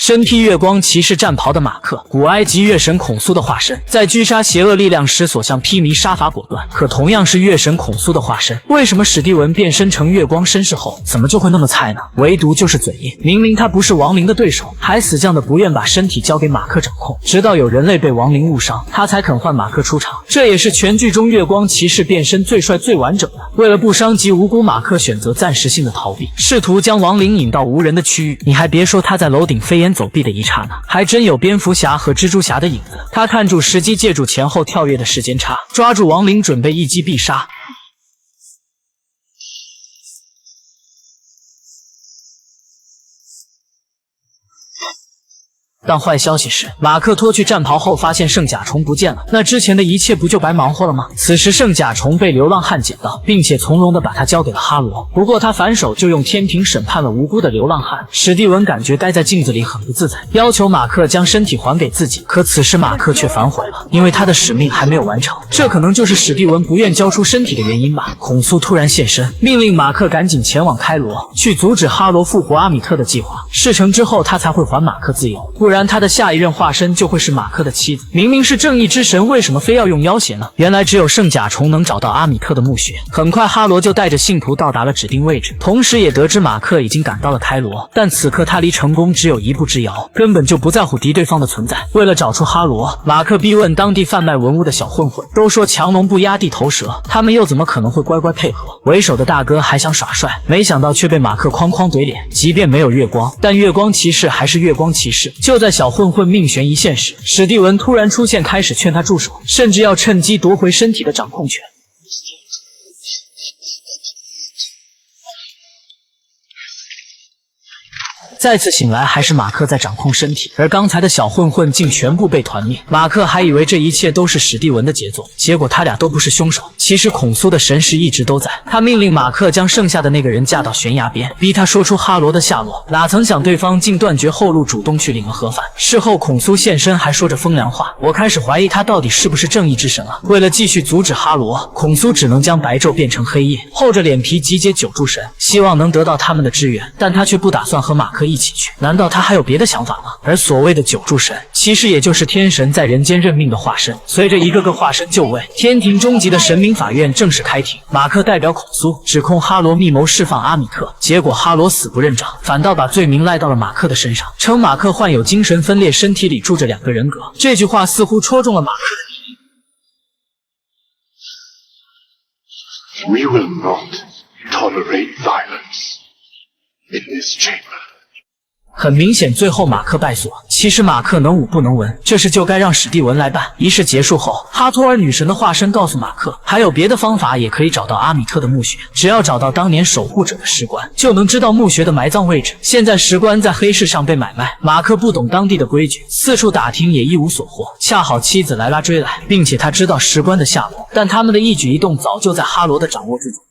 身披月光骑士战袍的马克，古埃及月神孔苏的化身，在狙杀邪恶力量时所向披靡杀伐果断。可同样是月神孔苏的化身，为什么史蒂文变身成月光绅士后，怎么就会那么菜呢？唯独就是嘴硬，明明他不是亡灵的对手，还死犟的不愿把身体交给马克掌控，直到有人类被亡灵误伤，他才肯换马克出场。这也是全剧中月光骑士变身最帅最完整的。为了不伤及无辜，马克选择暂时性的逃避，试图将亡灵引到无人的区域。你还别说，他在楼顶飞檐走壁的一刹那，还真有蝙蝠侠和蜘蛛侠的影子。他看住时机，借助前后跳跃的时间差，抓住亡灵，准备一击必杀。但坏消息是，马克脱去战袍后发现圣甲虫不见了，那之前的一切不就白忙活了吗？此时圣甲虫被流浪汉捡到，并且从容地把它交给了哈罗。不过他反手就用天平审判了无辜的流浪汉。史蒂文感觉待在镜子里很不自在，要求马克将身体还给自己。可此时马克却反悔了，因为他的使命还没有完成。这可能就是史蒂文不愿交出身体的原因吧。孔苏突然现身，命令马克赶紧前往开罗，去阻止哈罗复活阿米特的计划。事成之后，他才会还马克自由，不然他的下一任化身就会是马克的妻子。明明是正义之神，为什么非要用妖邪呢？原来只有圣甲虫能找到阿米特的墓穴。很快哈罗就带着信徒到达了指定位置，同时也得知马克已经赶到了开罗。但此刻他离成功只有一步之遥，根本就不在乎敌对方的存在。为了找出哈罗，马克逼问当地贩卖文物的小混混，都说强龙不压地头蛇，他们又怎么可能会乖乖配合？为首的大哥还想耍帅，没想到却被马克哐哐怼脸。即便没有月光，但月光骑士还是月光骑士。就在小混混命悬一线时，史蒂文突然出现，开始劝他住手，甚至要趁机夺回身体的掌控权。再次醒来，还是马克在掌控身体，而刚才的小混混竟全部被团灭。马克还以为这一切都是史蒂文的杰作，结果他俩都不是凶手。其实孔苏的神识一直都在，他命令马克将剩下的那个人架到悬崖边，逼他说出哈罗的下落。哪曾想对方竟断绝后路，主动去领了盒饭。事后孔苏现身，还说着风凉话，我开始怀疑他到底是不是正义之神了。为了继续阻止哈罗，孔苏只能将白昼变成黑夜，厚着脸皮集结九柱神，希望能得到他们的支援。但他却不打算和马克一起去，难道他还有别的想法吗？而所谓的九柱神，其实也就是天神在人间任命的化身。随着一个个化身就位，天庭终极的神明法院正式开庭。马克代表孔苏指控哈罗密谋释放阿米特，结果哈罗死不认账，反倒把罪名赖到了马克的身上，称马克患有精神分裂，身体里住着两个人格。这句话似乎戳中了马克的底。We will not tolerate violence in this chamber. 很明显，最后马克败诉。其实马克能武不能文，这事就该让史蒂文来办。仪式结束后，哈托尔女神的化身告诉马克，还有别的方法也可以找到阿米特的墓穴，只要找到当年守护者的石棺，就能知道墓穴的埋葬位置。现在石棺在黑市上被买卖，马克不懂当地的规矩，四处打听也一无所获。恰好妻子莱拉追来，并且他知道石棺的下落，但他们的一举一动早就在哈罗的掌握之中。